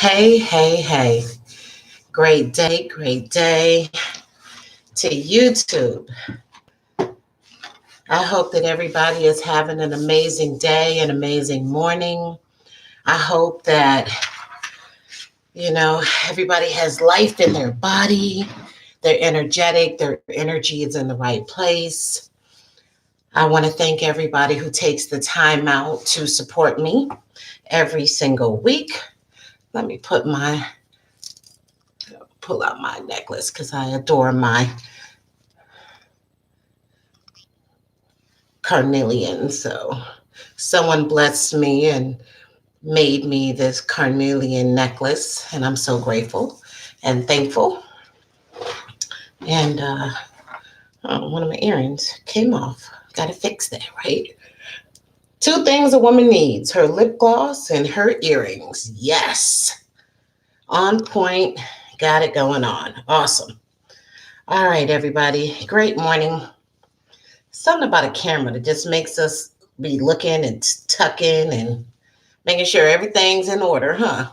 Hey, hey, hey. Great day to YouTube. I hope that everybody is having an amazing day, an amazing morning. I hope that, everybody has life in their body, they're energetic, their energy is in the right place. I want to thank everybody who takes the time out to support me every single week. Let me pull out my necklace because I adore my carnelian. So someone blessed me and made me this carnelian necklace, and I'm so grateful and thankful. And one of my earrings came off. Got to fix that, right? Two things a woman needs: her lip gloss and her earrings. Yes. On point. Got it going on. Awesome. All right, everybody. Great morning. Something about a camera that just makes us be looking and tucking and making sure everything's in order, huh?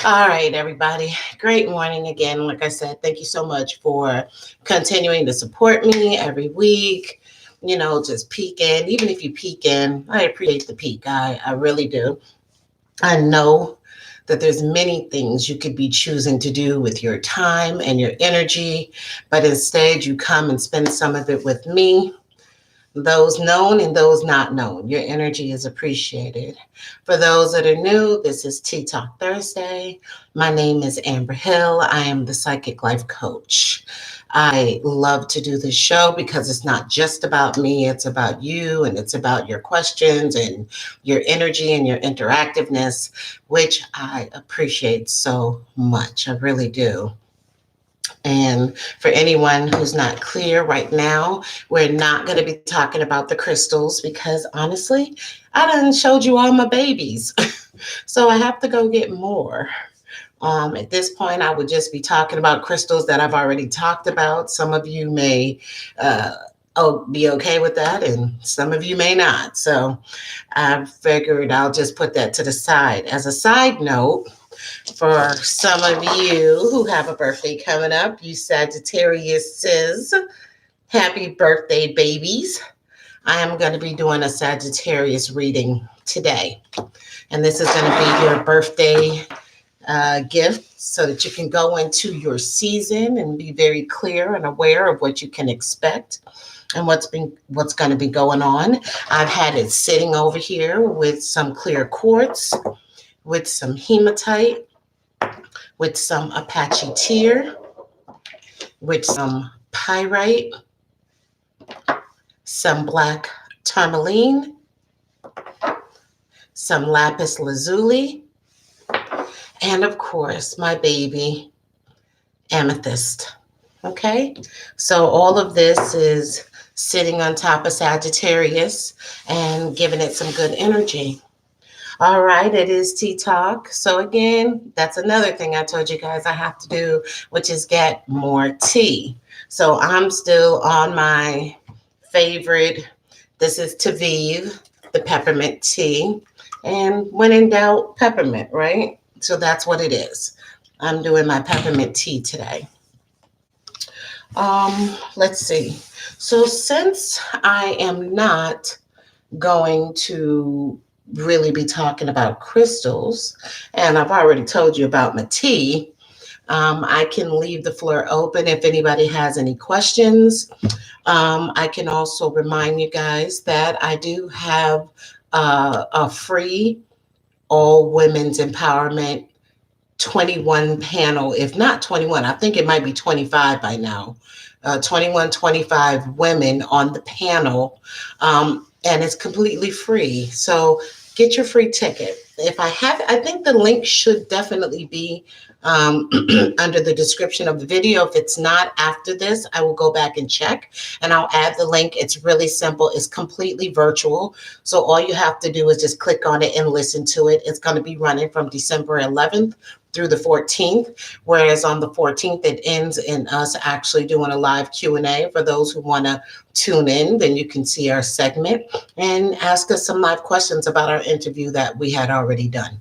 All right, everybody. Great morning again. Like I said, thank you so much for continuing to support me every week. Just peek in. Even if you peek in, I appreciate the peek. I really do. I know that there's many things you could be choosing to do with your time and your energy, but instead you come and spend some of it with me. Those known and those not known, your energy is appreciated. For those that are new, this is Tea Talk Thursday. My name is Amber Hill. I am the Psychic Life Coach. I love to do this show because it's not just about me, it's about you, and it's about your questions and your energy and your interactiveness, which I appreciate so much. I really do. And for anyone who's not clear right now, we're not going to be talking about the crystals because honestly, I done showed you all my babies. So I have to go get more. At this point, I would just be talking about crystals that I've already talked about. Some of you may be okay with that, and some of you may not. So I figured I'll just put that to the side. As a side note, for some of you who have a birthday coming up, you Sagittariuses, happy birthday, babies. I am going to be doing a Sagittarius reading today. And this is going to be your birthday gift so that you can go into your season and be very clear and aware of what you can expect and what's going to be going on. I've had it sitting over here with some clear quartz, with some hematite, with some Apache tear, with some pyrite, some black tourmaline, some lapis lazuli, and of course, my baby amethyst. Okay, so all of this is sitting on top of Sagittarius and giving it some good energy. All right, it is Tea Talk. So again, that's another thing I told you guys I have to do, which is get more tea. So I'm still on my favorite. This is Taviv, the peppermint tea. And when in doubt, peppermint, right? So that's what it is. I'm doing my peppermint tea today. Let's see. So since I am not going to really be talking about crystals, and I've already told you about my tea, I can leave the floor open if anybody has any questions. I can also remind you guys that I do have a free all women's empowerment 21 panel, if not 21, I think it might be 25 by now. 21, 25 women on the panel, and it's completely free. So get your free ticket. I think the link should definitely be under the description of the video. If it's not after this, I will go back and check and I'll add the link. It's really simple. It's completely virtual. So all you have to do is just click on it and listen to it. It's going to be running from December 11th through the 14th, whereas on the 14th, it ends in us actually doing a live Q&A. For those who want to tune in, then you can see our segment and ask us some live questions about our interview that we had already done.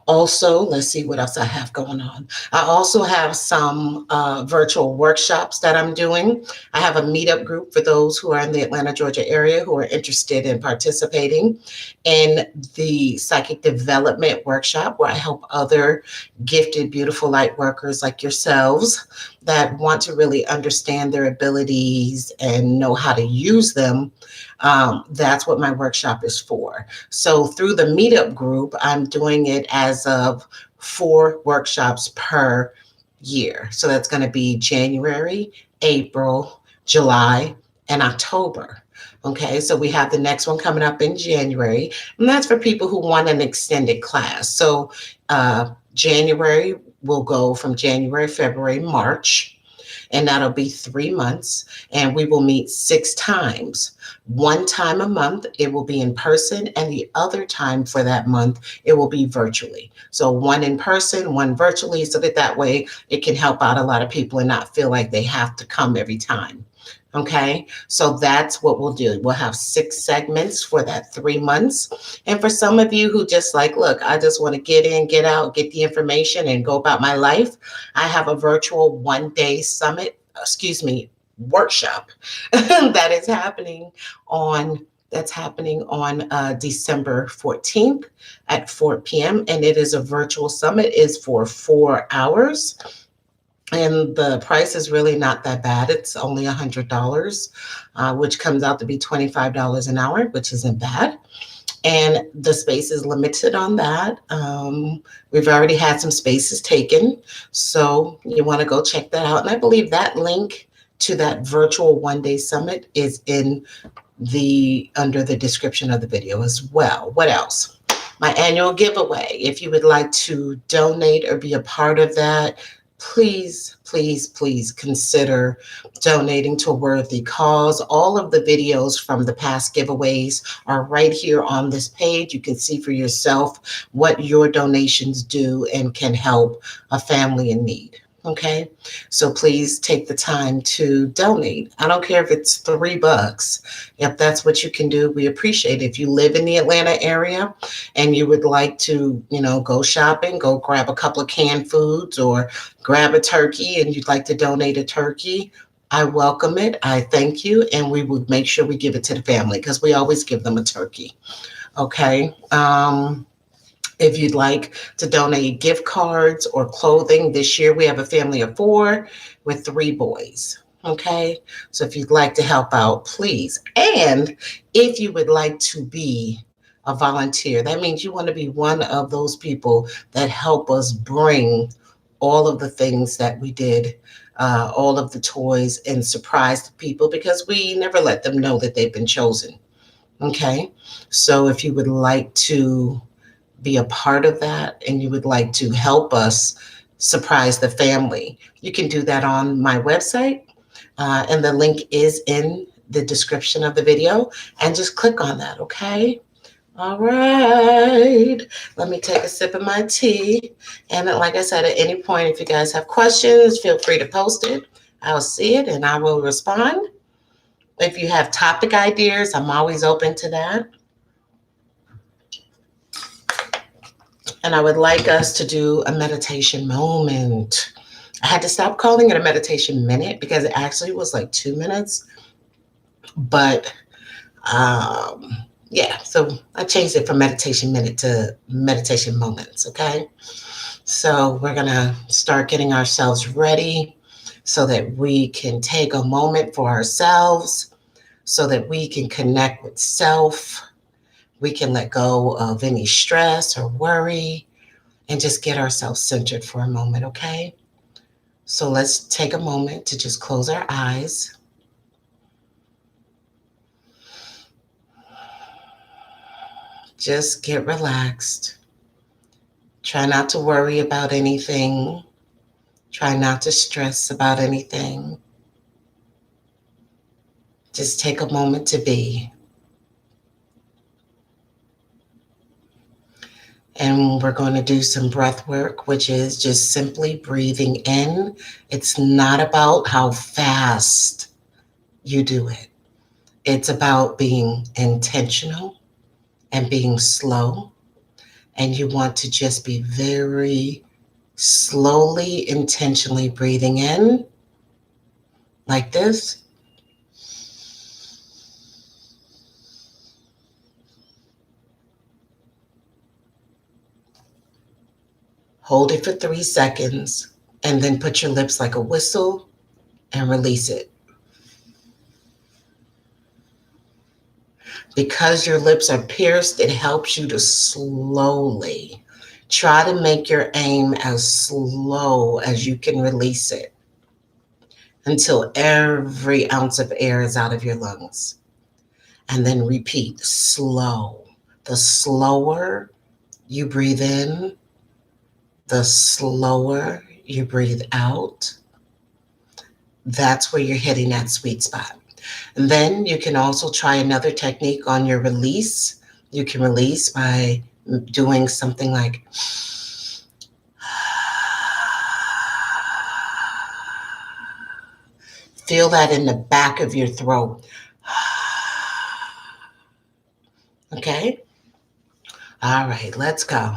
Also, let's see what else I have going on. I also have some virtual workshops that I'm doing. I have a meetup group for those who are in the Atlanta, Georgia area who are interested in participating in the psychic development workshop, where I help other gifted, beautiful light workers like yourselves that want to really understand their abilities and know how to use them. That's what my workshop is for. So through the meetup group, I'm doing it as of 4 workshops per year. So that's going to be January, April, July, and October. Okay, so we have the next one coming up in January, and that's for people who want an extended class. So January will go from January, February, March, and that'll be 3 months. And we will meet 6 times. One time a month, it will be in person, and the other time for that month, it will be virtually. So one in person, one virtually, so that way it can help out a lot of people and not feel like they have to come every time. Okay, so that's what we'll do. We'll have 6 segments for that 3 months. And for some of you who just like, look, I just want to get in, get out, get the information, and go about my life, I have a virtual 1-day summit, workshop that is happening on December 14th at 4 p.m. And it is a virtual summit, is for 4 hours. And the price is really not that bad. It's only $100, which comes out to be $25 an hour, which isn't bad. And the space is limited on that. We've already had some spaces taken, so you want to go check that out. And I believe that link to that virtual 1-day summit is under the description of the video as well. What else? My annual giveaway. If you would like to donate or be a part of that, please, please, please consider donating to a worthy cause. All of the videos from the past giveaways are right here on this page. You can see for yourself what your donations do and can help a family in need. Okay, so please take the time to donate. I don't care if it's $3. If that's what you can do, we appreciate it. If you live in the Atlanta area and you would like to, go shopping, go grab a couple of canned foods or grab a turkey and you'd like to donate a turkey, I welcome it. I thank you. And we will make sure we give it to the family because we always give them a turkey. Okay. If you'd like to donate gift cards or clothing, this year we have a family of 4 with 3 boys. Okay, so if you'd like to help out, please. And if you would like to be a volunteer, that means you want to be one of those people that help us bring all of the things that we did, all of the toys, and surprise the people, because we never let them know that they've been chosen. Okay, so if you would like to be a part of that and you would like to help us surprise the family, you can do that on my website. And the link is in the description of the video, and just click on that. Okay. All right. Let me take a sip of my tea. And like I said, at any point, if you guys have questions, feel free to post it. I'll see it and I will respond. If you have topic ideas, I'm always open to that. And I would like us to do a meditation moment. I had to stop calling it a meditation minute because it actually was like 2 minutes. But yeah, so I changed it from meditation minute to meditation moments. Okay. So we're going to start getting ourselves ready so that we can take a moment for ourselves, so that we can connect with self. We can let go of any stress or worry and just get ourselves centered for a moment, okay? So let's take a moment to just close our eyes. Just get relaxed. Try not to worry about anything. Try not to stress about anything. Just take a moment to be. And we're going to do some breath work, which is just simply breathing in. It's not about how fast you do it. It's about being intentional and being slow And you want to just be very slowly, intentionally breathing in like this. Hold it for 3 seconds and then put your lips like a whistle and release it. Because your lips are pierced, it helps you to slowly try to make your aim as slow as you can release it until every ounce of air is out of your lungs. And then repeat slow. The slower you breathe in, the slower you breathe out. That's where you're hitting that sweet spot. And then you can also try another technique on your release. You can release by doing something like feel that in the back of your throat. Okay? All right, let's go.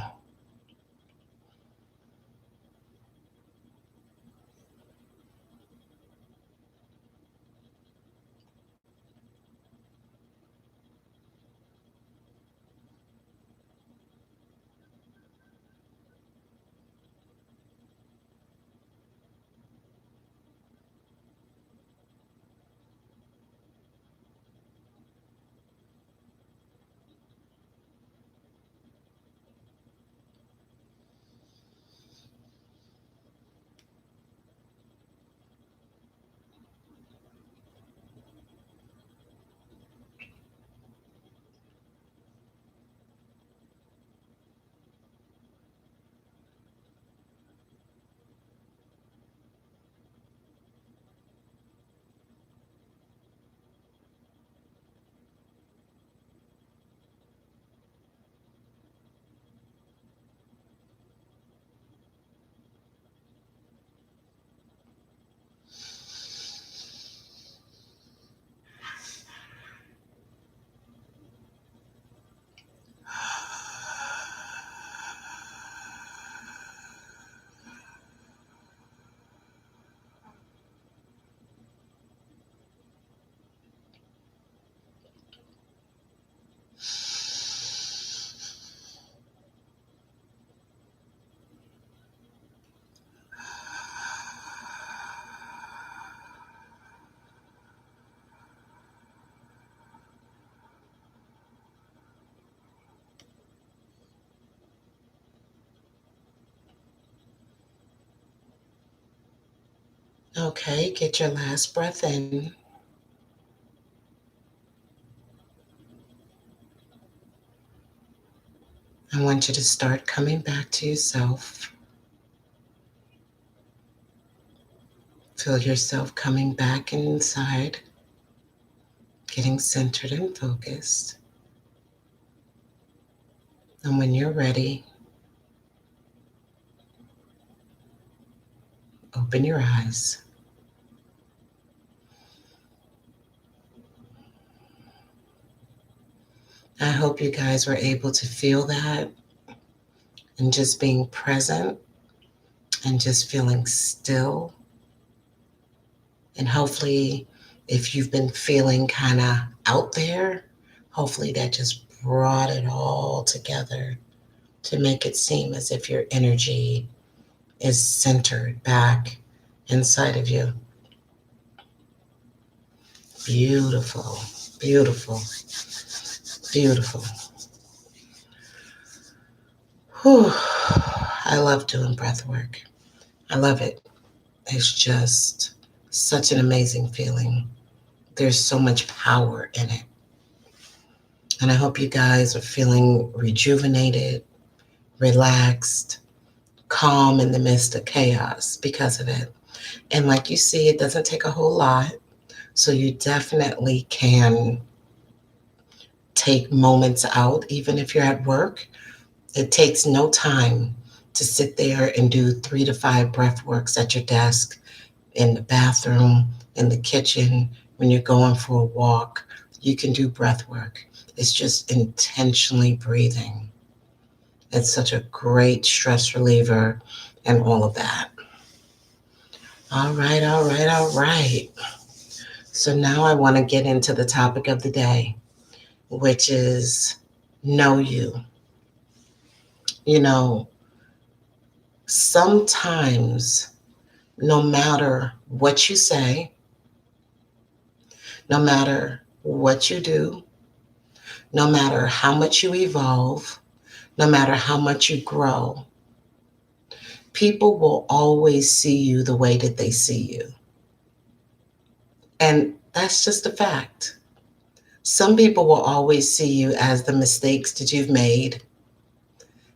Okay, get your last breath in. I want you to start coming back to yourself. Feel yourself coming back inside, getting centered and focused. And when you're ready, open your eyes. I hope you guys were able to feel that and just being present and just feeling still. And hopefully, if you've been feeling kind of out there, hopefully that just brought it all together to make it seem as if your energy is centered back inside of you. Beautiful, beautiful, beautiful. Whew. I love doing breath work. I love it. It's just such an amazing feeling. There's so much power in it. And I hope you guys are feeling rejuvenated, relaxed, calm in the midst of chaos because of it. And like you see, it doesn't take a whole lot. So you definitely can take moments out, even if you're at work. It takes no time to sit there and do 3 to 5 breath works at your desk, in the bathroom, in the kitchen, when you're going for a walk. You can do breath work. It's just intentionally breathing. It's such a great stress reliever and all of that. All right, all right, all right. So now I want to get into the topic of the day, which is know you. You know, sometimes no matter what you say, no matter what you do, no matter how much you evolve, no matter how much you grow, people will always see you the way that they see you. And that's just a fact. Some people will always see you as the mistakes that you've made.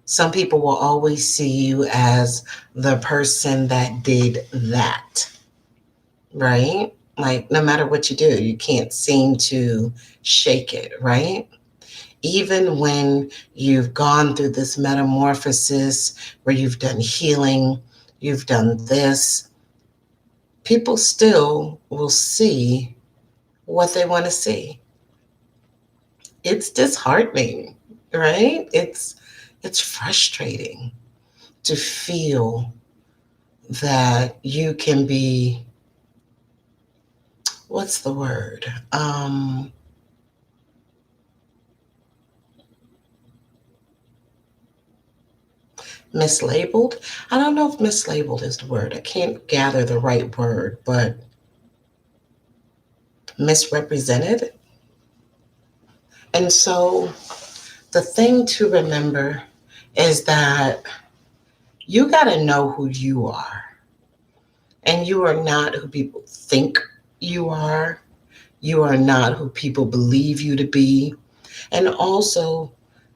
Some people will always see you as the person that did that, right? Like, no matter what you do, you can't seem to shake it, right? Even when you've gone through this metamorphosis where you've done healing, you've done this, people still will see what they want to see. It's disheartening, right? It's frustrating to feel that you can be, what's the word? Mislabeled. I don't know if mislabeled is the word. I can't gather the right word, but misrepresented. And so the thing to remember is that you got to know who you are. And you are not who people think you are. You are not who people believe you to be. And also,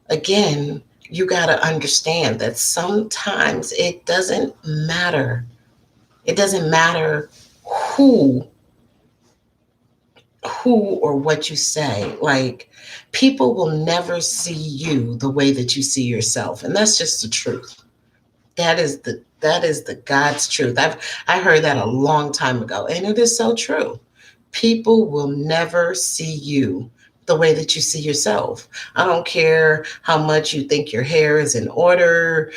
again, you got to understand that sometimes it doesn't matter. It doesn't matter who who or what you say. Like, people will never see you the way that you see yourself, and that's just the truth. That is the God's truth. I heard that a long time ago, and it is so true. People will never see you the way that you see yourself. I don't care how much you think your hair is in order,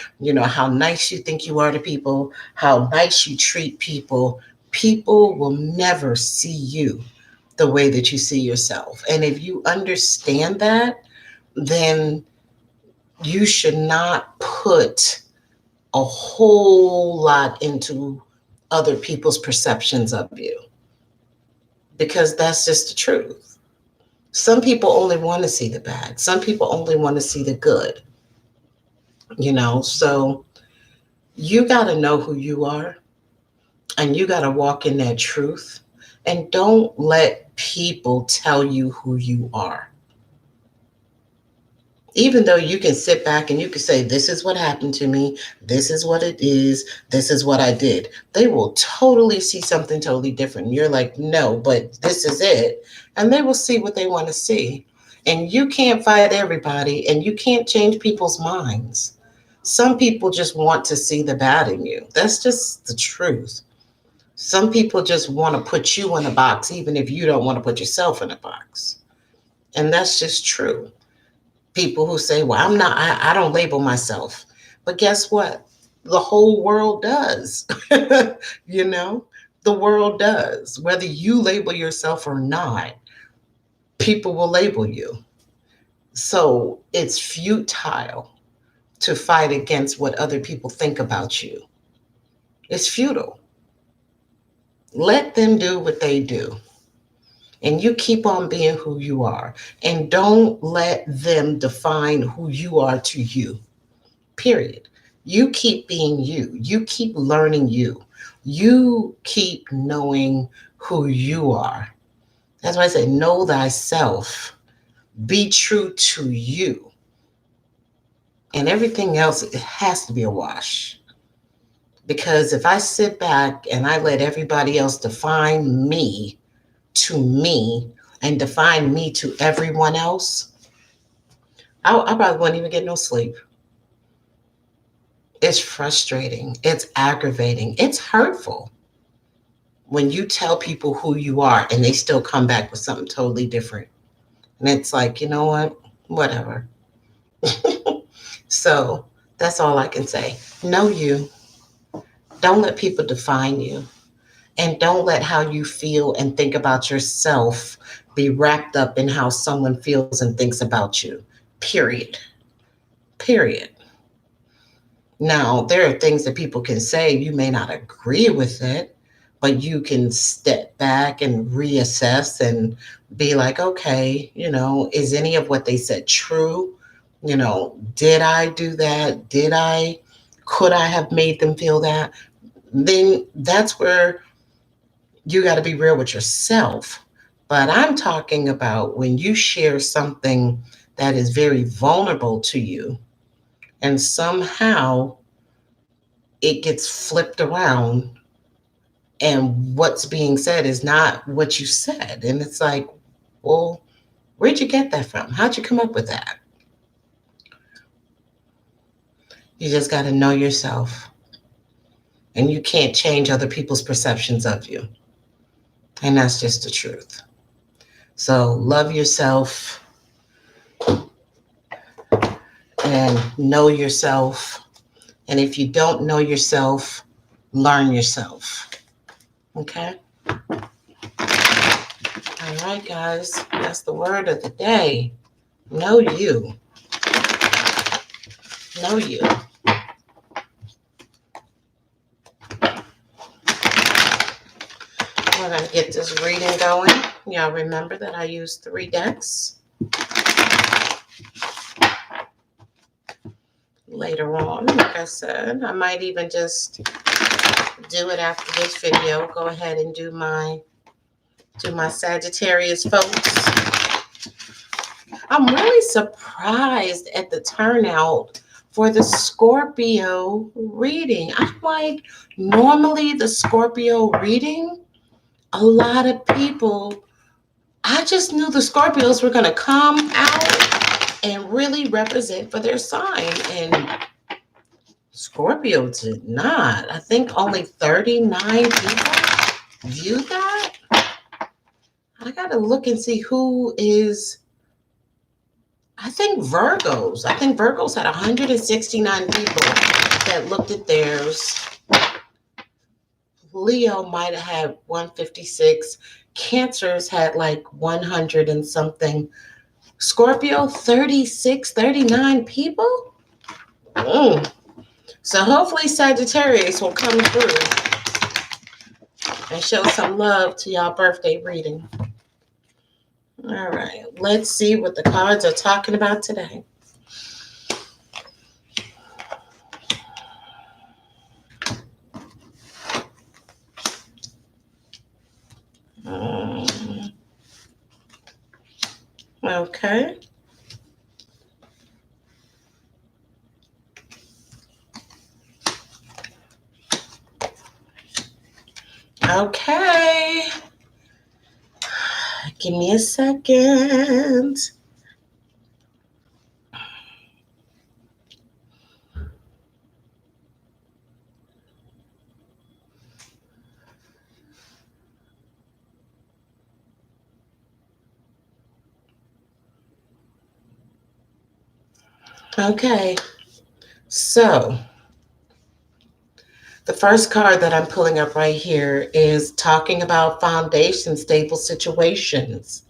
how nice you think you are to people, how nice you treat people. People will never see you the way that you see yourself. And if you understand that, then you should not put a whole lot into other people's perceptions of you, because that's just the truth. Some people only want to see the bad, some people only want to see the good, so you got to know who you are, and you got to walk in that truth, and don't let people tell you who you are. Even though you can sit back and you can say, this is what happened to me, this is what it is, this is what I did, they will totally see something totally different. You're like, no, but this is it. And they will see what they want to see. And you can't fight everybody, and you can't change people's minds. Some people just want to see the bad in you. That's just the truth. Some people just want to put you in a box, even if you don't want to put yourself in a box. And that's just true. People who say, well, I don't label myself. But guess what? The whole world does. you know, the world does. Whether you label yourself or not, people will label you. So it's futile to fight against what other people think about you. It's futile. Let them do what they do. And you keep on being who you are. And don't let them define who you are to you. Period. You keep being you. You keep learning you. You keep knowing who you are. That's why I say, know thyself. Be true to you. And everything else, it has to be a wash. Because if I sit back and I let everybody else define me to me and define me to everyone else, I probably wouldn't even get no sleep. It's frustrating. It's aggravating. It's hurtful when you tell people who you are and they still come back with something totally different. And it's like, you know what? Whatever. So That's all I can say. Know you. Don't let people define you. And don't let how you feel and think about yourself be wrapped up in how someone feels and thinks about you. Period. Period. Now, there are things that people can say, you may not agree with it, but you can step back and reassess and be like, okay, is any of what they said true? Did I do that? Could I have made them feel that? Then that's where you got to be real with yourself. But I'm talking about when you share something that is very vulnerable to you and somehow it gets flipped around and what's being said is not what you said. And it's like, well, where'd you get that from? How'd you come up with that? You just got to know yourself. And you can't change other people's perceptions of you. And that's just the truth. So love yourself and know yourself. And if you don't know yourself, learn yourself. Okay? All right, guys. That's the word of the day. Know you. Know you. We're going to get this reading going. Y'all remember that I used 3 decks. Later on, like I said, I might even just do it after this video. Go ahead and do my Sagittarius folks. I'm really surprised at the turnout for the Scorpio reading. I'm like, normally the Scorpio reading, a lot of people, I just knew the Scorpios were going to come out and really represent for their sign. And Scorpio did not. I think only 39 people viewed that. I got to look and see who is. I think Virgos had 169 people that looked at theirs. Leo might have had 156. Cancers had like 100 and something. Scorpio, 36, 39 people. So hopefully Sagittarius will come through and show some love to y'all birthday reading. All right, let's see what the cards are talking about today. Okay. Okay. Give me a second. Okay. So the first card that I'm pulling up right here is talking about foundation stable situations.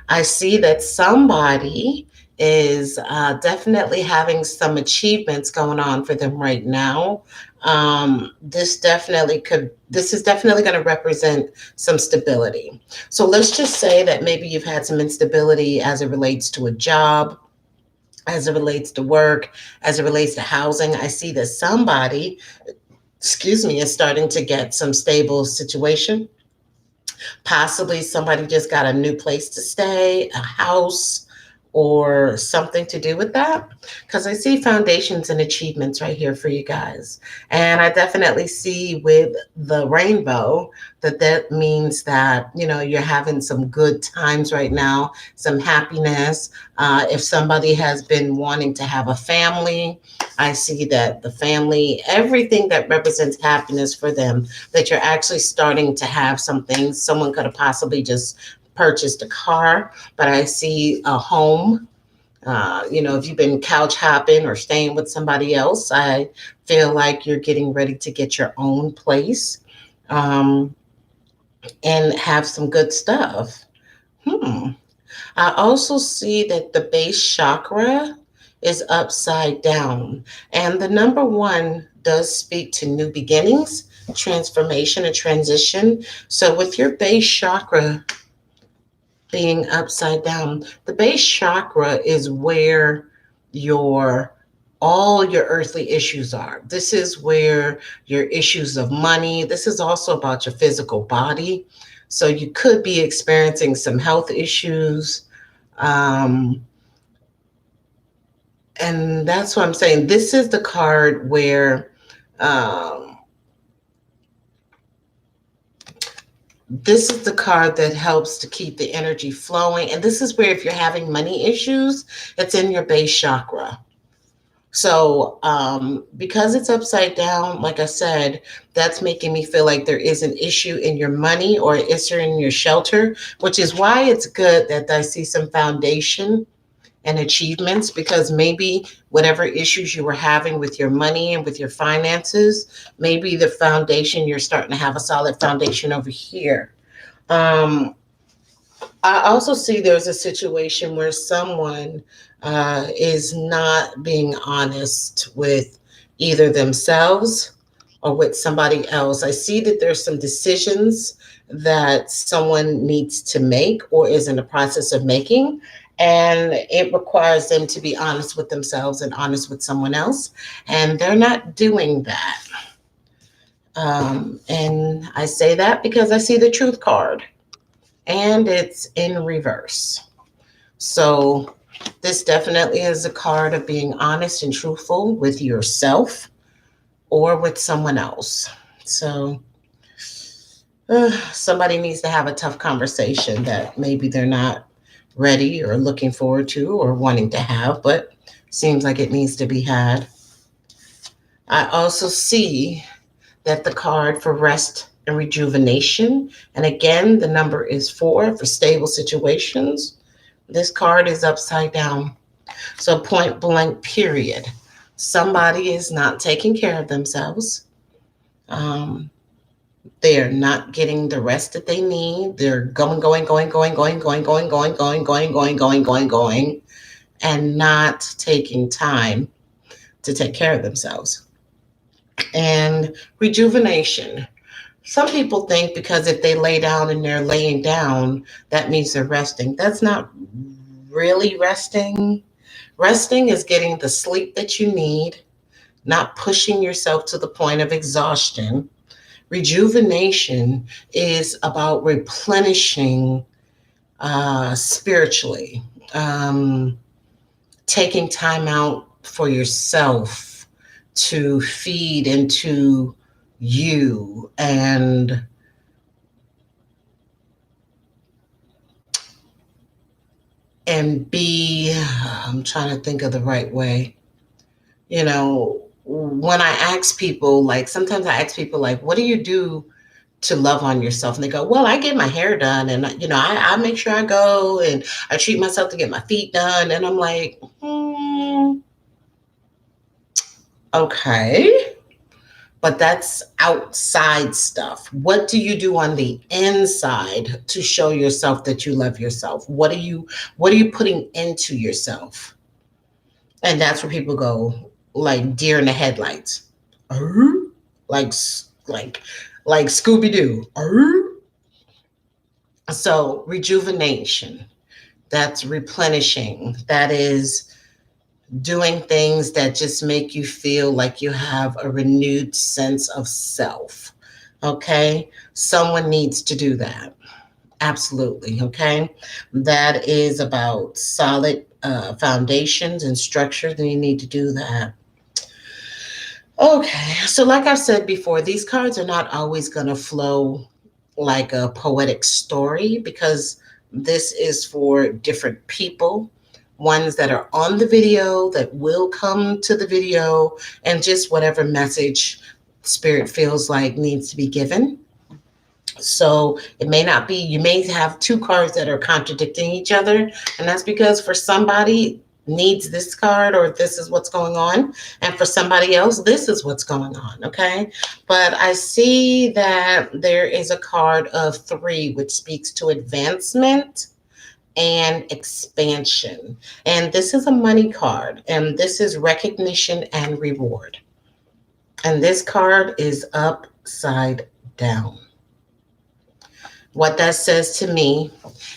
I see that somebody is definitely having some achievements going on for them right now. This is definitely going to represent some stability. So let's just say that maybe you've had some instability as it relates to a job, as it relates to work, as it relates to housing. I see that somebody, is starting to get some stable situation. Possibly somebody just got a new place to stay, a house, or something to do with that. Because I see foundations and achievements right here for you guys. And I definitely see with the rainbow that means that, you're having some good times right now, some happiness. If somebody has been wanting to have a family, I see that the family, everything that represents happiness for them, that you're actually starting to have some things. Someone could have possibly just purchased a car, but I see a home. If you've been couch hopping or staying with somebody else, I feel like you're getting ready to get your own place, um, and have some good stuff. Hmm. I also see that the base chakra is upside down, and the number one does speak to new beginnings, transformation, and transition. So, with your base chakra being upside down, the base chakra is where your all your earthly issues are. This is where your issues of money, this is also about your physical body. So you could be experiencing some health issues. Um, and that's what I'm saying. This is the card where um, this is the card that helps to keep the energy flowing. And this is where, if you're having money issues, it's in your base chakra. So, because it's upside down, like I said, that's making me feel like there is an issue in your money or an issue in your shelter, which is why it's good that I see some foundation and achievements, because maybe whatever issues you were having with your money and with your finances, maybe the foundation, you're starting to have a solid foundation over here. Um, I also see there's a situation where someone is not being honest with either themselves or with somebody else. I see that there's some decisions that someone needs to make or is in the process of making, and it requires them to be honest with themselves and honest with someone else, and they're not doing that. And I say that because I see the truth card and it's in reverse. So this definitely is a card of being honest and truthful with yourself or with someone else. So somebody needs to have a tough conversation that maybe they're not ready or looking forward to or wanting to have, but seems like it needs to be had. I also see that the card for rest and rejuvenation, and again, the number is 4 for stable situations. This card is upside down. So, point blank, period. Somebody is not taking care of themselves. Um, they're not getting the rest that they need. They're going, and not taking time to take care of themselves. And rejuvenation. Some people think because if they lay down and they're laying down, that means they're resting. That's not really resting. Resting is getting the sleep that you need, not pushing yourself to the point of exhaustion. Rejuvenation is about replenishing spiritually, taking time out for yourself to feed into you and be, I'm trying to think of the right way. When I ask people, like sometimes I ask people, like, what do you do to love on yourself? And they go, well, I get my hair done, and I make sure I go and I treat myself to get my feet done. And I'm like, okay, but that's outside stuff. What do you do on the inside to show yourself that you love yourself? What are you putting into yourself? And that's where people go like deer in the headlights. Like like Scooby-Doo. So rejuvenation, that's replenishing. That is doing things that just make you feel like you have a renewed sense of self. Okay? Someone needs to do that. Absolutely. Okay? That is about solid foundations and structures, and you need to do that. Okay. So, like I said before, these cards are not always going to flow like a poetic story, because this is for different people, ones that are on the video, that will come to the video, and just whatever message spirit feels like needs to be given. So it may not be, you may have two cards that are contradicting each other, and that's because for somebody needs this card, or this is what's going on. And for somebody else, this is what's going on. Okay. But I see that there is a card of 3, which speaks to advancement and expansion. And this is a money card, and this is recognition and reward. And this card is upside down. What that says to me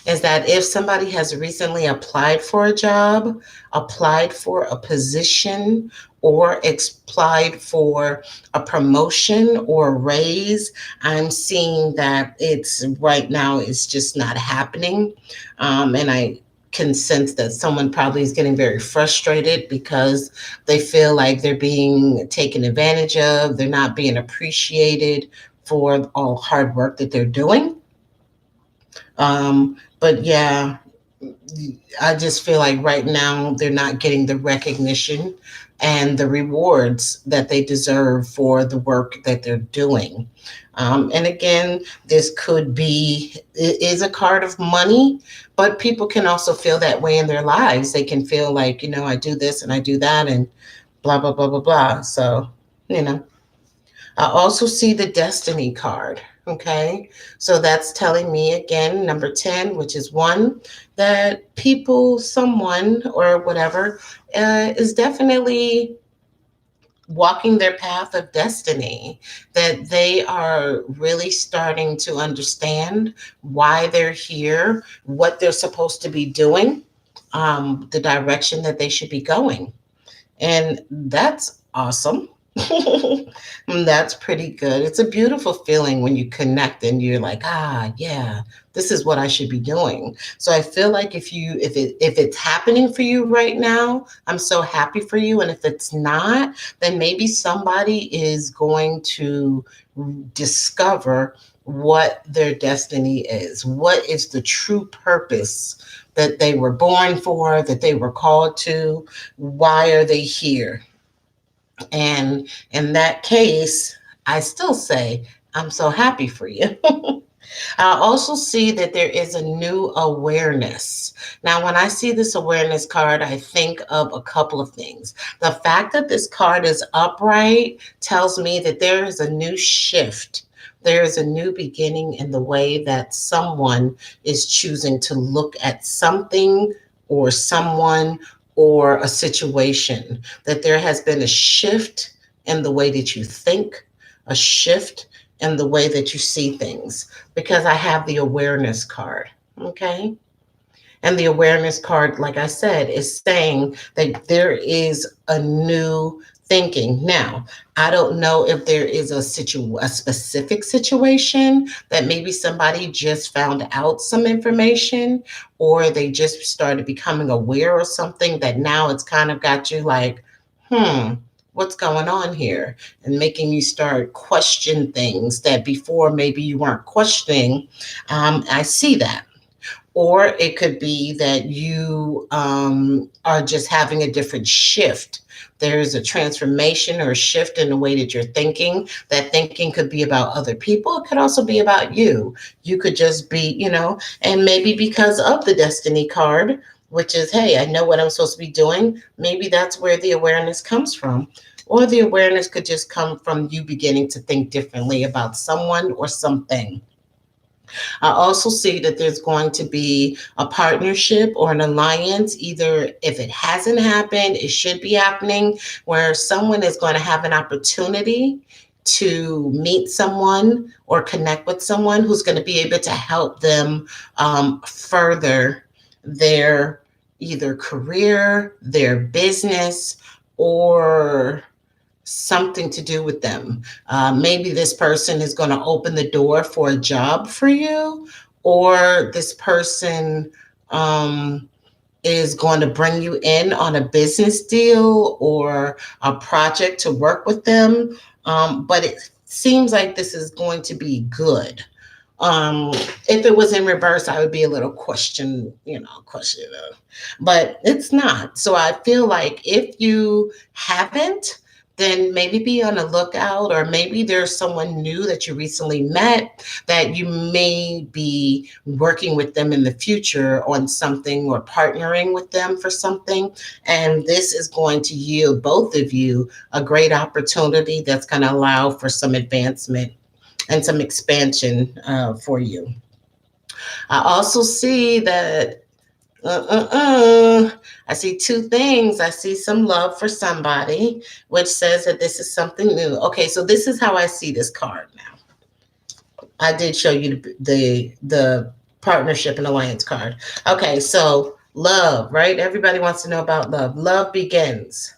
is that if somebody has recently applied for a job, applied for a position, or applied for a promotion or a raise, I'm seeing that it's right now it's just not happening. And I can sense that someone probably is getting very frustrated because they feel like they're being taken advantage of, they're not being appreciated for all hard work that they're doing. But yeah, I just feel like right now they're not getting the recognition and the rewards that they deserve for the work that they're doing. And again, this could be, it is a card of money, but people can also feel that way in their lives. They can feel like, I do this and I do that and blah, blah, blah, blah, blah. So, you know, I also see the destiny card. Okay. So that's telling me again, number 10, which is 1, that people, someone, or whatever, is definitely walking their path of destiny, that they are really starting to understand why they're here, what they're supposed to be doing, the direction that they should be going. And that's awesome. That's pretty good. It's a beautiful feeling when you connect and you're like, yeah, this is what I should be doing. So I feel like if it's happening for you right now, I'm so happy for you. And if it's not, then maybe somebody is going to discover what their destiny is. What is the true purpose that they were born for, that they were called to? Why are they here? And in that case, I still say, I'm so happy for you. I also see that there is a new awareness. Now, when I see this awareness card, I think of a couple of things. The fact that this card is upright tells me that there is a new shift. There is a new beginning in the way that someone is choosing to look at something or someone or a situation, that there has been a shift in the way that you think, a shift in the way that you see things, because I have the awareness card. Okay. And the awareness card, like I said, is saying that there is a new thinking. Now, I don't know if there is a specific situation that maybe somebody just found out some information, or they just started becoming aware of something that now it's kind of got you like, what's going on here? And making you start question things that before maybe you weren't questioning. I see that. Or it could be that you are just having a different shift. There's a transformation or a shift in the way that you're thinking. That thinking could be about other people. It could also be about you. You could just be, and maybe because of the destiny card, which is, hey, I know what I'm supposed to be doing. Maybe that's where the awareness comes from. Or the awareness could just come from you beginning to think differently about someone or something. I also see that there's going to be a partnership or an alliance, either if it hasn't happened, it should be happening, where someone is going to have an opportunity to meet someone or connect with someone who's going to be able to help them further their either career, their business, or something to do with them. Maybe this person is going to open the door for a job for you, or this person is going to bring you in on a business deal or a project to work with them. But it seems like this is going to be good. If it was in reverse, I would be a little question, but it's not. So I feel like if you haven't, then maybe be on the lookout, or maybe there's someone new that you recently met that you may be working with them in the future on something or partnering with them for something. And this is going to yield both of you a great opportunity that's going to allow for some advancement and some expansion for you. I also see that I see two things. I see some love for somebody, which says that this is something new. Okay, so this is how I see this card now. I did show you the partnership and alliance card. Okay, so love, right? Everybody wants to know about love. Love begins.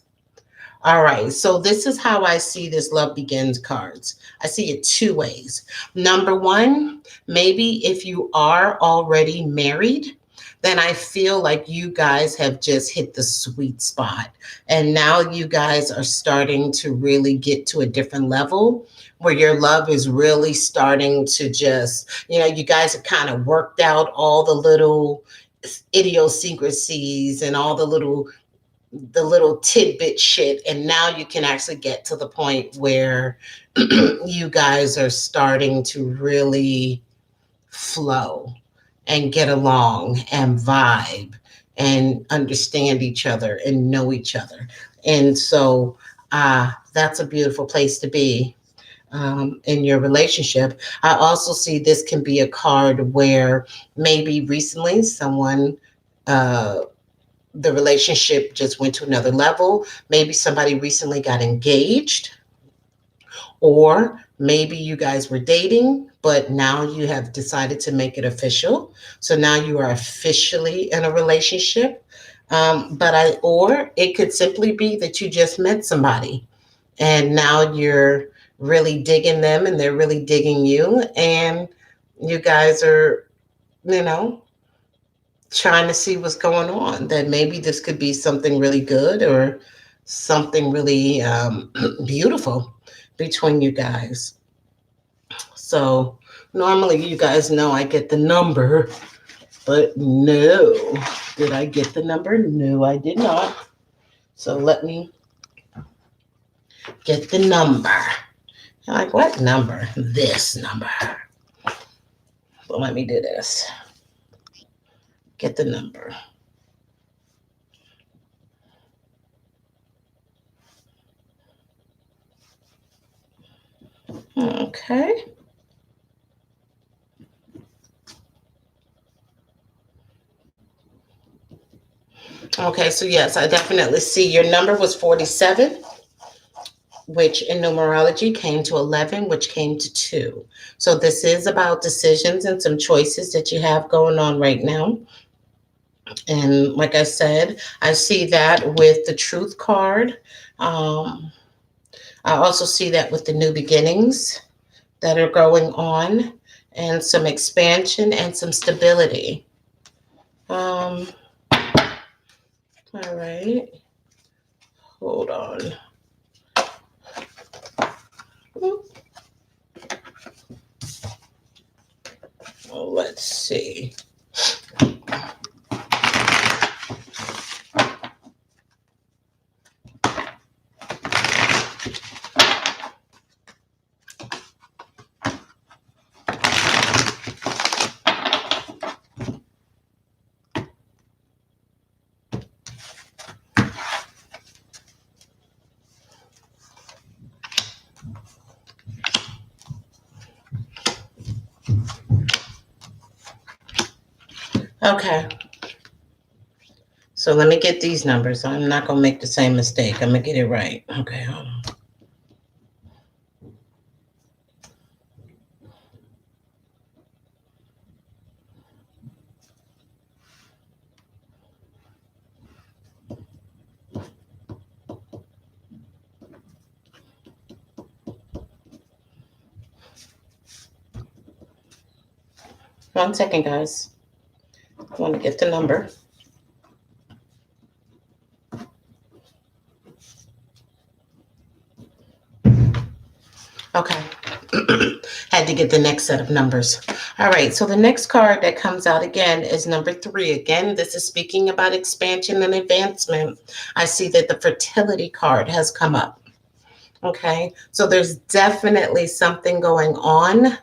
All right, so this is how I see this love begins cards. I see it two ways. Number one, maybe if you are already married, then I feel like you guys have just hit the sweet spot. And now you guys are starting to really get to a different level where your love is really starting to just, you guys have kind of worked out all the little idiosyncrasies and all the little tidbit shit, and now you can actually get to the point where you guys are starting to really flow and get along and vibe and understand each other and know each other. And so that's a beautiful place to be in your relationship. I also see this can be a card where maybe recently someone uh, the relationship just went to another level. Maybe somebody recently got engaged, or maybe you guys were dating, but now you have decided to make it official. So now you are officially in a relationship. Or it could simply be that you just met somebody and now you're really digging them and they're really digging you. And you guys are, you know, trying to see what's going on, that maybe this could be something really good or something really beautiful between you guys. So normally you guys know I get the number, but no. Did I get the number? No, I did not. So let me get the number. You're like, what number? This number. Well, let me do this. Get the number. Okay. Okay, so yes, I definitely see your number was 47, which in numerology came to 11, which came to 2. So this is about decisions and some choices that you have going on right now. And like I said, I see that with the truth card. Um, I also see that with the new beginnings that are going on, and some expansion and some stability. Um, all right. Hold on. Let's see. Okay. So let me get these numbers. I'm not going to make the same mistake. I'm going to get it right. Okay, hold on. One second, guys. I want to get the number. Okay. Had to get the next set of numbers. All right. So the next card that comes out again is number 3. Again, this is speaking about expansion and advancement. I see that the fertility card has come up. Okay, so there's definitely something going on.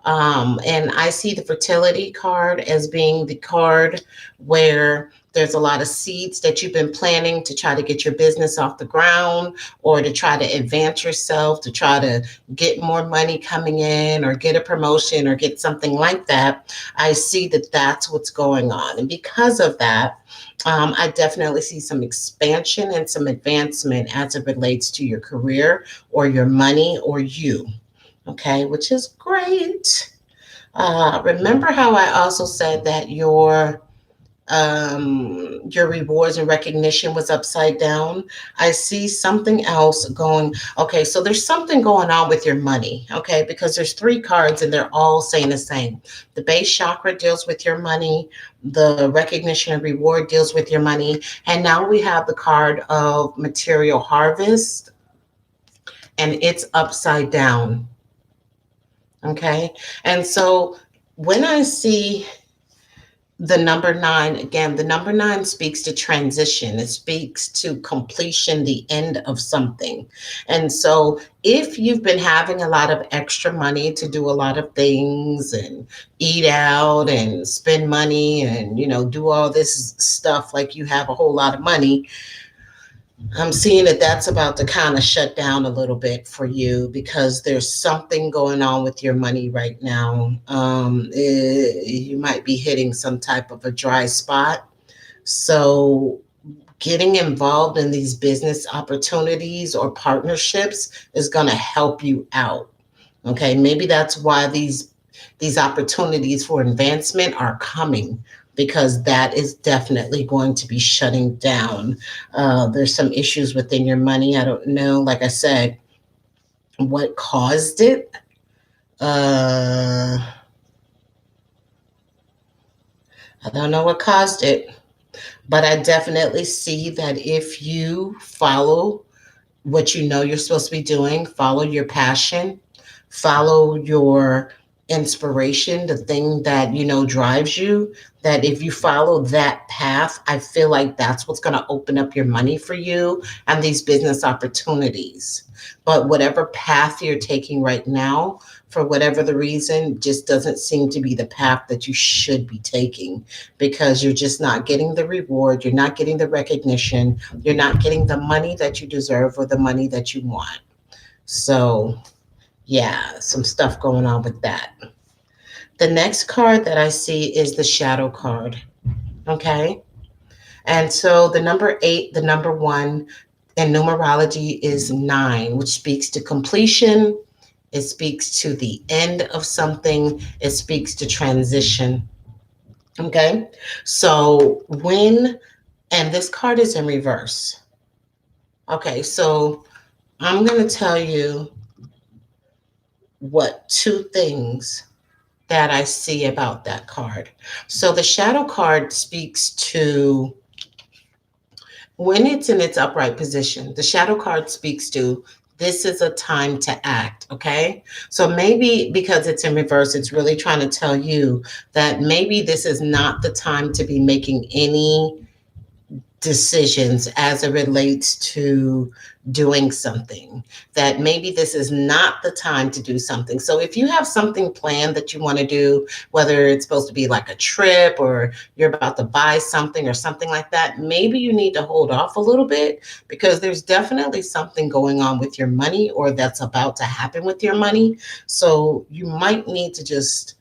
And I see the fertility card as being the card where there's a lot of seeds that you've been planting to try to get your business off the ground or to try to advance yourself, to try to get more money coming in or get a promotion or get something like that. I see that that's what's going on. And because of that, I definitely see some expansion and some advancement as it relates to your career or your money or you. Okay, which is great. Remember how I also said that your rewards and recognition was upside down? I see something else going. Okay, so there's something going on with your money, okay, because there's three cards and they're all saying the same. The base chakra deals with your money, the recognition and reward deals with your money, and now we have the card of material harvest and it's upside down. Okay, and so when I see the number nine, again, the number nine speaks to transition. It speaks to completion, the end of something. And so if you've been having a lot of extra money to do a lot of things and eat out and spend money and, do all this stuff like you have a whole lot of money, I'm seeing that that's about to kind of shut down a little bit for you because there's something going on with your money right now. You might be hitting some type of a dry spot. So, getting involved in these business opportunities or partnerships is going to help you out. Okay, maybe that's why these opportunities for advancement are coming because that is definitely going to be shutting down. There's some issues within your money. I don't know, like I said, what caused it. Uh, I don't know what caused it, but I definitely see that if you follow what you know you're supposed to be doing, follow your passion, follow your inspiration, the thing that drives you, that if you follow that path, I feel like that's what's going to open up your money for you and these business opportunities. But whatever path you're taking right now, for whatever the reason, just doesn't seem to be the path that you should be taking because you're just not getting the reward, you're not getting the recognition, you're not getting the money that you deserve or the money that you want. So, yeah, some stuff going on with that. The next card that I see is the shadow card. Okay. And so the number eight, the number one in numerology is nine, which speaks to completion. It speaks to the end of something. It speaks to transition. Okay. So and this card is in reverse. Okay. So I'm going to tell you what two things that I see about that card. So the shadow card speaks to when it's in its upright position. The shadow card speaks to this is a time to act, okay? So maybe because it's in reverse, it's really trying to tell you that maybe this is not the time to be making any decisions as it relates to doing something, that maybe this is not the time to do something. So if you have something planned that you want to do, whether it's supposed to be like a trip or you're about to buy something or something like that, maybe you need to hold off a little bit because there's definitely something going on with your money or that's about to happen with your money. So you might need to just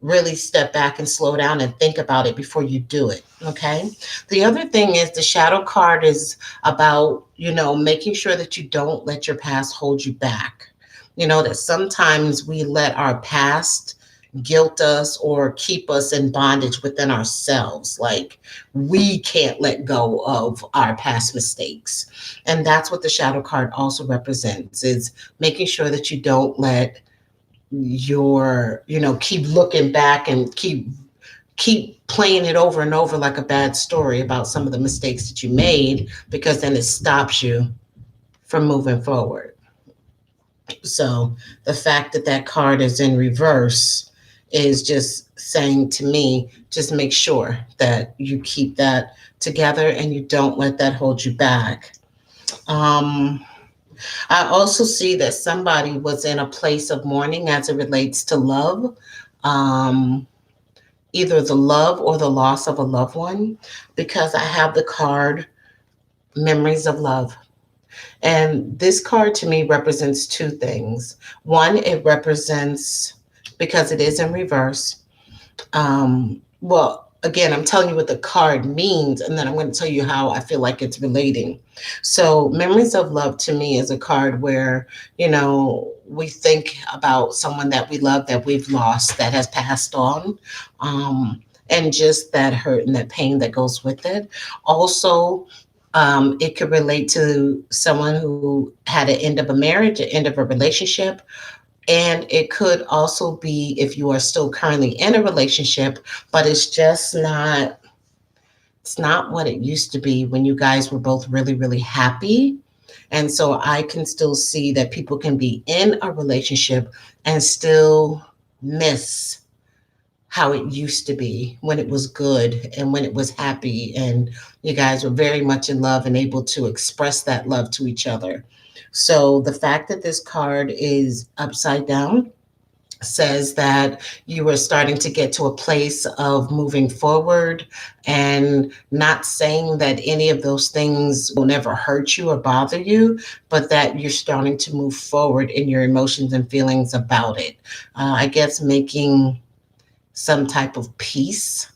really step back and slow down and think about it before you do it. Okay. The other thing is the shadow card is about, making sure that you don't let your past hold you back. That sometimes we let our past guilt us or keep us in bondage within ourselves. Like we can't let go of our past mistakes. And that's what the shadow card also represents, is making sure that you don't let keep looking back and keep playing it over and over like a bad story about some of the mistakes that you made, because then it stops you from moving forward. So the fact that that card is in reverse is just saying to me, just make sure that you keep that together and you don't let that hold you back. um I also see that somebody was in a place of mourning as it relates to love, um, either the love or the loss of a loved one, because I have the card Memories of Love. And this card to me represents two things. One, it represents, because it is in reverse, well, again, I'm telling you what the card means, and then I'm going to tell you how I feel like it's relating. So, Memories of Love to me is a card where, we think about someone that we love, that we've lost, that has passed on, and just that hurt and that pain that goes with it. Also, it could relate to someone who had an end of a marriage, an end of a relationship, and it could also be if you are still currently in a relationship, but it's not what it used to be when you guys were both really, really happy. And so I can still see that people can be in a relationship and still miss how it used to be when it was good and when it was happy and you guys were very much in love and able to express that love to each other. So the fact that this card is upside down says that you are starting to get to a place of moving forward, and not saying that any of those things will never hurt you or bother you, but that you're starting to move forward in your emotions and feelings about it. I guess making some type of peace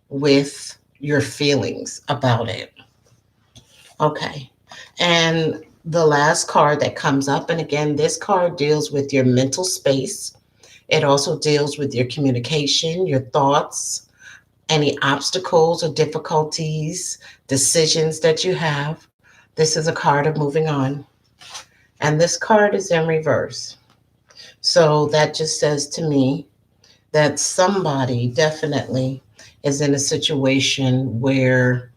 with your feelings about it. Okay. And the last card that comes up, and again, this card deals with your mental space. It also deals with your communication, your thoughts, any obstacles or difficulties, decisions that you have. This is a card of moving on. And this card is in reverse. So that just says to me that somebody definitely is in a situation where,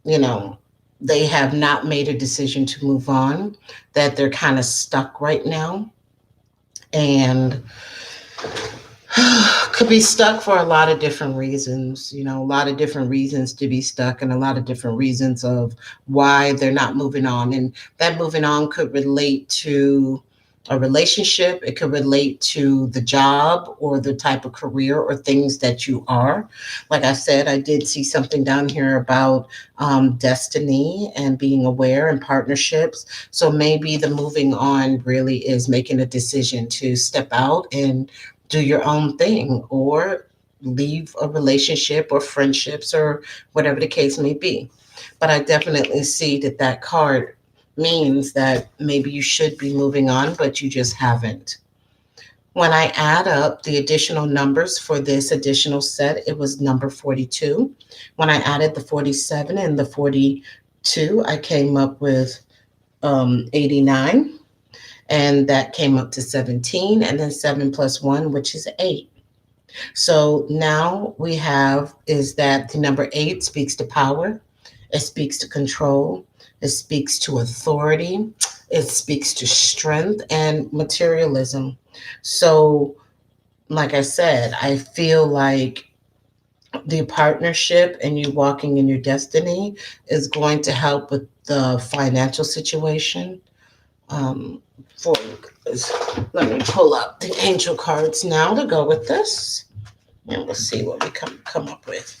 you know, they have not made a decision to move on, that they're kind of stuck right now. And could be stuck for a lot of different reasons, a lot of different reasons to be stuck, and a lot of different reasons of why they're not moving on. And that moving on could relate to a relationship, it could relate to the job or the type of career or things that you are. Like I said, I did see something down here about destiny and being aware and partnerships. So maybe the moving on really is making a decision to step out and do your own thing, or leave a relationship or friendships or whatever the case may be. But I definitely see that that card means that maybe you should be moving on, but you just haven't. When I add up the additional numbers for this additional set, it was number 42. When I added the 47 and the 42, I came up with 89, and that came up to 17, and then 7 plus 1, which is 8. So now we have is that the number 8 speaks to power, it speaks to control, it speaks to authority, it speaks to strength and materialism. So, like I said, I feel like the partnership and you walking in your destiny is going to help with the financial situation. Um, for Let me pull up the angel cards now to go with this, and we'll see what we come up with.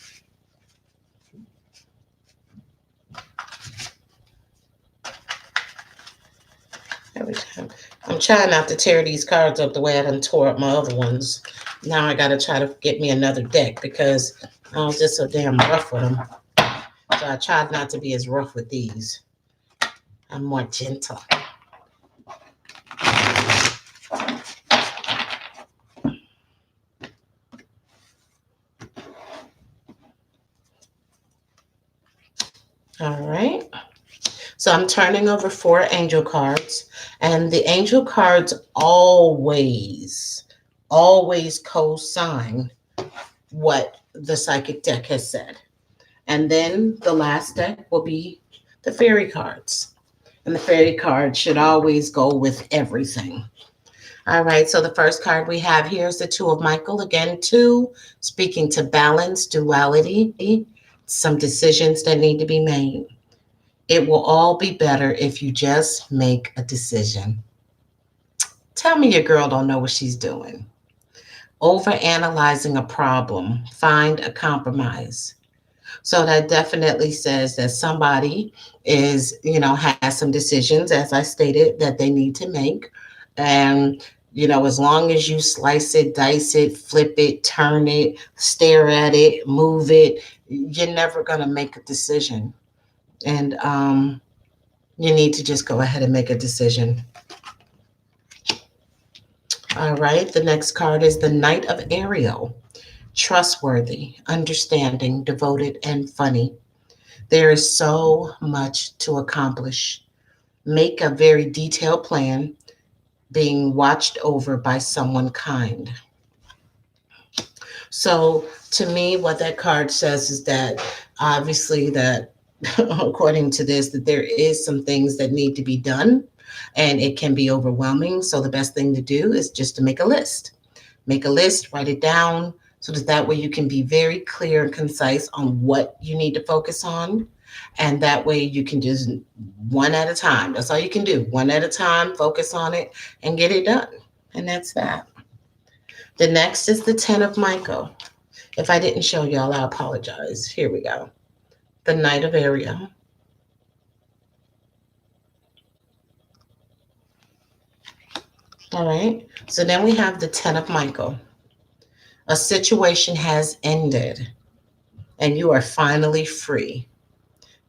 Every time I'm trying not to tear these cards up the way I done tore up my other ones. Now I got to try to get me another deck because I was just so damn rough with them. So I tried not to be as rough with these. I'm more gentle. All right. So I'm turning over 4 angel cards, and the angel cards always co-sign what the psychic deck has said. And then the last deck will be the fairy cards. And the fairy card should always go with everything. All right, so the first card we have here is the Two of Michael. Again, 2, speaking to balance, duality, some decisions that need to be made. It will all be better if you just make a decision. Tell me your girl don't know what she's doing. Over analyzing a problem, find a compromise. So that definitely says that somebody is, has some decisions, as I stated, that they need to make. And, as long as you slice it, dice it, flip it, turn it, stare at it, move it, you're never going to make a decision. And you need to just go ahead and make a decision. All right. The next card is the Knight of Ariel. Trustworthy, understanding, devoted, and funny. There is so much to accomplish. Make a very detailed plan, being watched over by someone kind. So, to me, what that card says is that obviously that according to this, that there is some things that need to be done, and it can be overwhelming. So the best thing to do is just to make a list. Make a list, write it down, so that way you can be very clear and concise on what you need to focus on. And that way you can just one at a time. That's all you can do. One at a time, focus on it and get it done. And that's that. The next is the 10 of Michael. If I didn't show y'all, I apologize. Here we go. The Knight of Ariel. All right. So then we have the 10 of Michael. A situation has ended and you are finally free.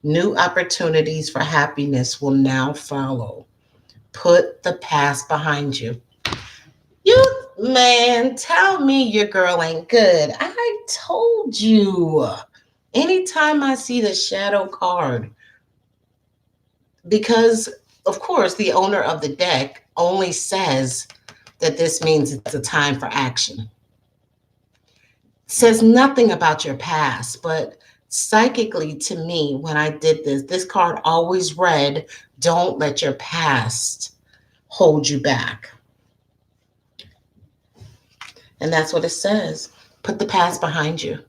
New opportunities for happiness will now follow. Put the past behind you. You, man, tell me your girl ain't good. I told you. Anytime I see the shadow card, because of course the owner of the deck only says that this means it's a time for action. Says nothing about your past, but psychically to me, when I did this card always read, don't let your past hold you back. And that's what it says. Put the past behind you.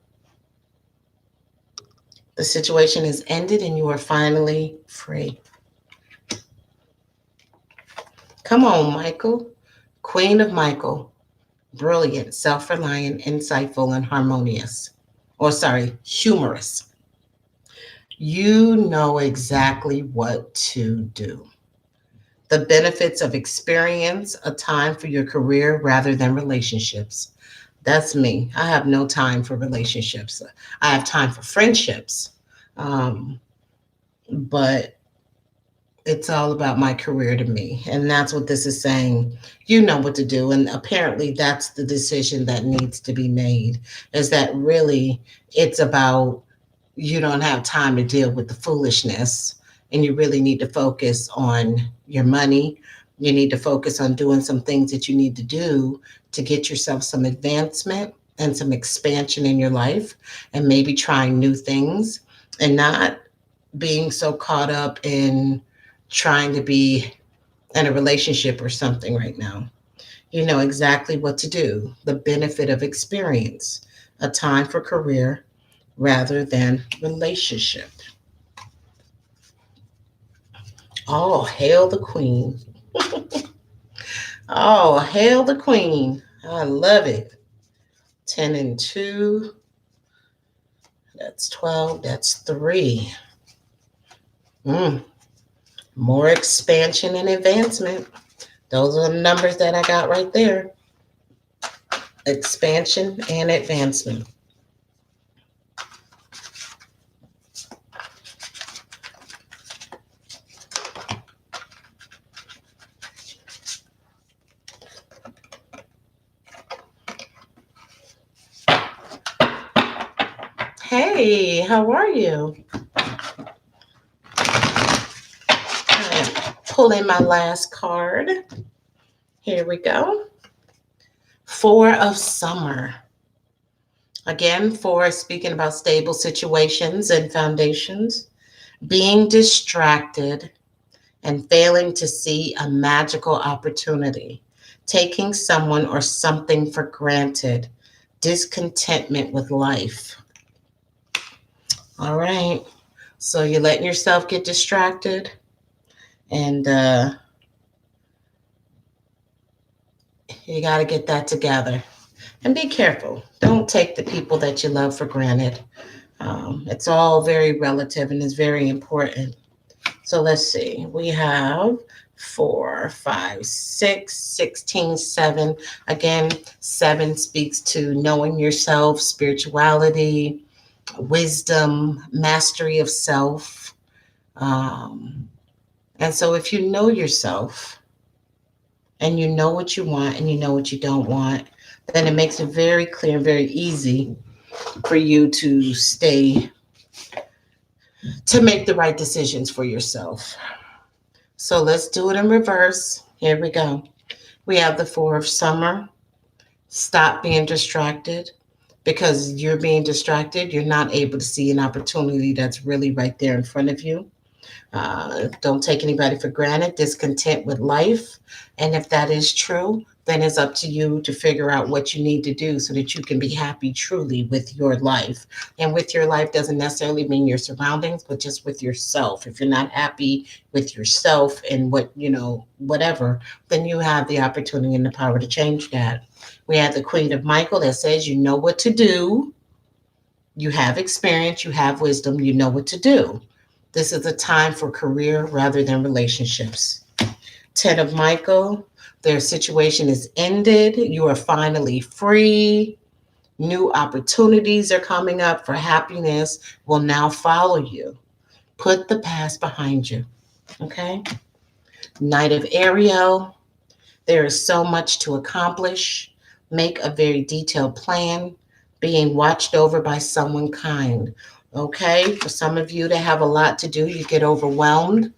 The situation is ended and you are finally free. Come on, Michael. Queen of Michael. Brilliant, self-reliant, insightful, and harmonious. Humorous. You know exactly what to do. The benefits of experience, a time for your career rather than relationships. That's me. I have no time for relationships. I have time for friendships. But it's all about my career to me. And that's what this is saying. You know what to do. And apparently that's the decision that needs to be made, is that really it's about you don't have time to deal with the foolishness, and you really need to focus on your money. You need to focus on doing some things that you need to do to get yourself some advancement and some expansion in your life, and maybe trying new things and not being so caught up in trying to be in a relationship or something right now. You know exactly what to do. The benefit of experience, a time for career rather than relationship. Oh, hail the queen. Oh, hail the queen. I love it. 10 and 2. That's 12. That's 3. More expansion and advancement. Those are the numbers that I got right there. Expansion and advancement. Hey, how are you? I'm pulling my last card. Here we go. 4 of Summer. Again, 4 is speaking about stable situations and foundations. Being distracted and failing to see a magical opportunity. Taking someone or something for granted. Discontentment with life. All right. So you're letting yourself get distracted, and you got to get that together. And be careful. Don't take the people that you love for granted. It's all very relative and is very important. So let's see. We have 4, 5, 6, 16, 7. Again, 7 speaks to knowing yourself, spirituality, wisdom, mastery of self. Um, and so if you know yourself and you know what you want and you know what you don't want, then it makes it very clear and very easy for you to make the right decisions for yourself. So let's do it in reverse. Here we go. We have the 4 of summer. Stop being distracted, because you're being distracted. You're not able to see an opportunity that's really right there in front of you. Don't take anybody for granted, discontent with life. And if that is true, then it's up to you to figure out what you need to do so that you can be happy truly with your life. And with your life doesn't necessarily mean your surroundings, but just with yourself. If you're not happy with yourself and whatever, then you have the opportunity and the power to change that. We have the Queen of Michael that says you know what to do. You have experience, you have wisdom, you know what to do. This is a time for career rather than relationships. 10 of Michael, their situation is ended. You are finally free. New opportunities are coming up for happiness will now follow you. Put the past behind you. Okay? Knight of Ariel, there is so much to accomplish. Make a very detailed plan, being watched over by someone kind. Okay? For some of you to have a lot to do, you get overwhelmed.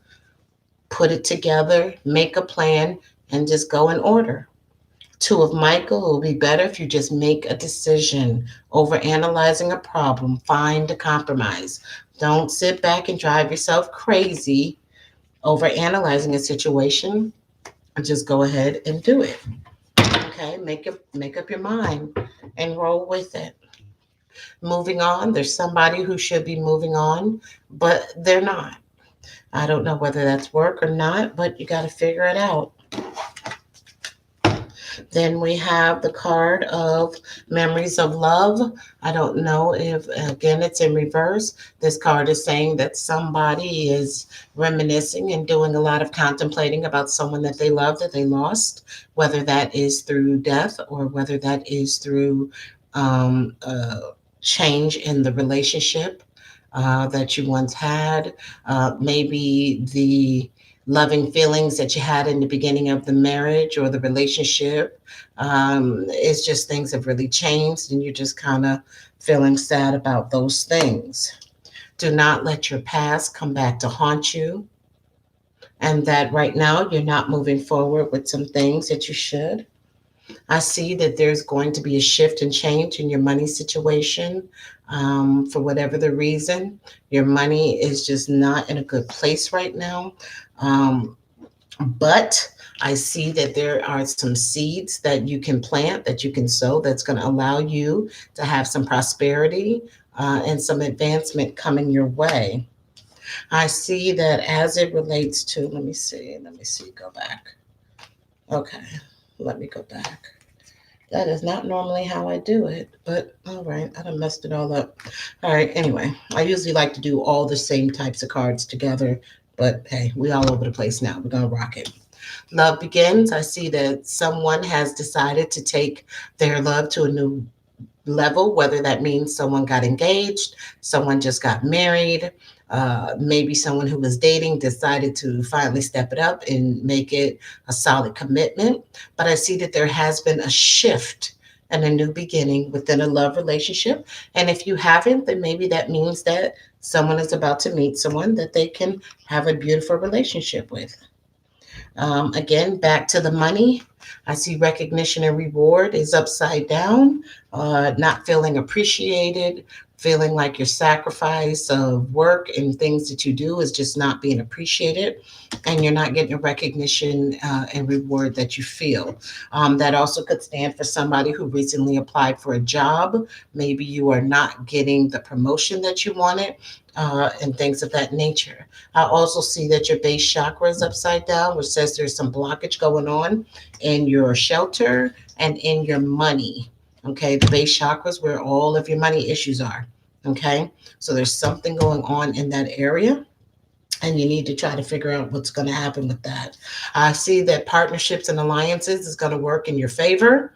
Put it together, make a plan, and just go in order. 2 of Michael, it will be better if you just make a decision. Over analyzing a problem, find a compromise. Don't sit back and drive yourself crazy over analyzing a situation. Just go ahead and do it. Okay, make up your mind and roll with it. Moving on, there's somebody who should be moving on, but they're not. I don't know whether that's work or not, but you got to figure it out. Then we have the card of Memories of Love. I don't know if, again, it's in reverse. This card is saying that somebody is reminiscing and doing a lot of contemplating about someone that they love that they lost, whether that is through death or whether that is through change in the relationship that you once had. Maybe the loving feelings that you had in the beginning of the marriage or the relationship. It's just things have really changed and you're just kind of feeling sad about those things. Do not let your past come back to haunt you. And that right now you're not moving forward with some things that you should. I see that there's going to be a shift and change in your money situation. For whatever the reason, your money is just not in a good place right now. Um, but I see that there are some seeds that you can plant, that you can sow, that's going to allow you to have some prosperity and some advancement coming your way. I see that as it relates to, let me see, go back. Okay, let me go back. That is not normally how I do it, but all right, I done messed it all up. All right, anyway, I usually like to do all the same types of cards together, but hey, we all over the place now. We're gonna rock it. Love begins. I see that someone has decided to take their love to a new level, whether that means someone got engaged, someone just got married, maybe someone who was dating decided to finally step it up and make it a solid commitment. But I see that there has been a shift and a new beginning within a love relationship. And if you haven't, then maybe that means that someone is about to meet someone that they can have a beautiful relationship with. Again, back to the money. I see recognition and reward is upside down, not feeling appreciated, feeling like your sacrifice of work and things that you do is just not being appreciated, and you're not getting the recognition and reward that you feel. That also could stand for somebody who recently applied for a job. Maybe you are not getting the promotion that you wanted. And things of that nature. I also see that your base chakra is upside down, which says there's some blockage going on in your shelter and in your money. Okay, the base chakra is where all of your money issues are. Okay, so there's something going on in that area, and you need to try to figure out what's going to happen with that. I see that partnerships and alliances is going to work in your favor.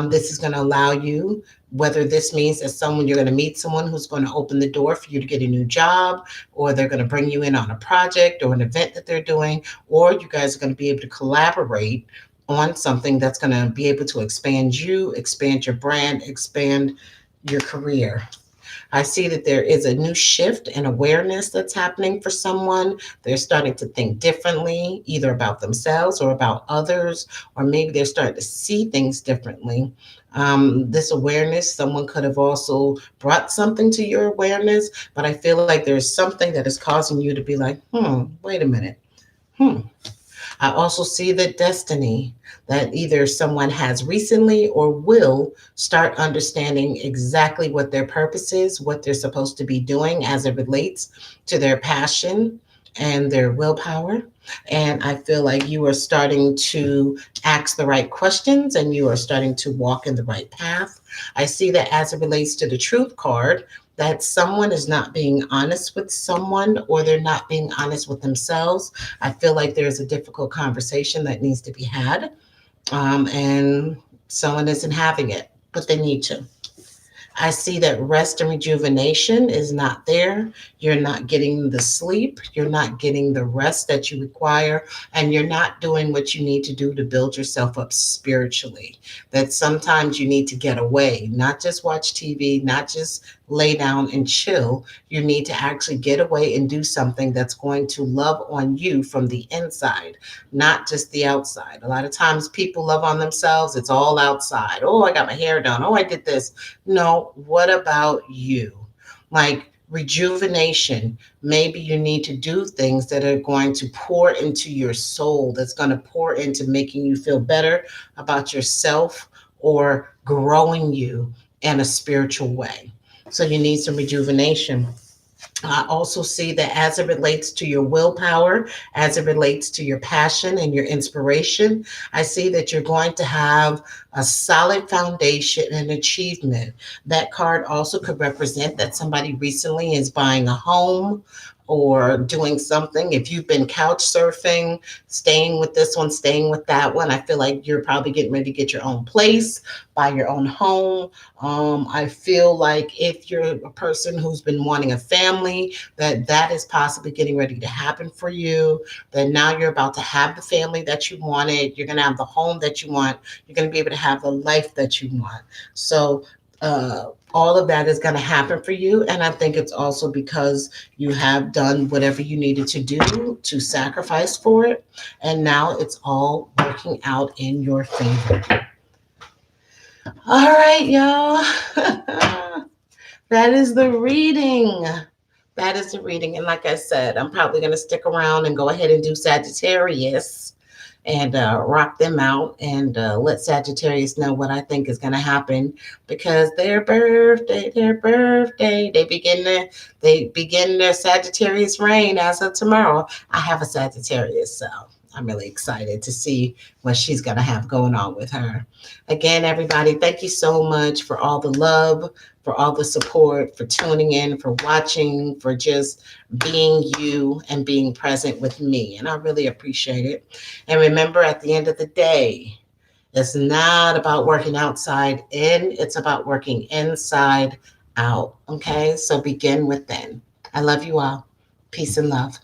This is going to allow you, whether this means that someone you're going to meet someone who's going to open the door for you to get a new job, or they're going to bring you in on a project or an event that they're doing, or you guys are going to be able to collaborate on something that's going to be able to expand you, expand your brand, expand your career. I see that there is a new shift in awareness that's happening for someone. They're starting to think differently, either about themselves or about others, or maybe they're starting to see things differently. This awareness, someone could have also brought something to your awareness, but I feel like there's something that is causing you to be like, wait a minute. Hmm. I also see that destiny, that either someone has recently or will start understanding exactly what their purpose is, what they're supposed to be doing as it relates to their passion and their willpower. And I feel like you are starting to ask the right questions and you are starting to walk in the right path. I see that as it relates to the truth card, that someone is not being honest with someone, or they're not being honest with themselves. I feel like there's a difficult conversation that needs to be had, and someone isn't having it, but they need to. I see that rest and rejuvenation is not there. You're not getting the sleep. You're not getting the rest that you require. And you're not doing what you need to do to build yourself up spiritually. That sometimes you need to get away, not just watch TV, not just lay down and chill. You need to actually get away and do something that's going to love on you from the inside, not just the outside. A lot of times people love on themselves. It's all outside. Oh, I got my hair done. Oh, I did this. No, what about you? Like rejuvenation. Maybe you need to do things that are going to pour into your soul, that's going to pour into making you feel better about yourself or growing you in a spiritual way. So you need some rejuvenation. I also see that as it relates to your willpower, as it relates to your passion and your inspiration, I see that you're going to have a solid foundation and achievement. That card also could represent that somebody recently is buying a home or doing something. If you've been couch surfing, staying with this one, staying with that one, I feel like you're probably getting ready to get your own place, buy your own home. I feel like if you're a person who's been wanting a family, that is possibly getting ready to happen for you. That now you're about to have the family that you wanted. You're going to have the home that you want. You're going to be able to have the life that you want. So all of that is going to happen for you. And I think it's also because you have done whatever you needed to do to sacrifice for it. And now it's all working out in your favor. All right, y'all. That is the reading. That is the reading. And like I said, I'm probably going to stick around and go ahead and do Sagittarius and rock them out and let Sagittarius know what I think is going to happen, because their birthday, they begin their Sagittarius reign as of tomorrow. I have a Sagittarius, so I'm really excited to see what she's going to have going on with her. Again, everybody, thank you so much for all the love, for all the support, for tuning in, for watching, for just being you and being present with me. And I really appreciate it. And remember, at the end of the day, it's not about working outside in, it's about working inside out. Okay, so begin within. I love you all. Peace and love.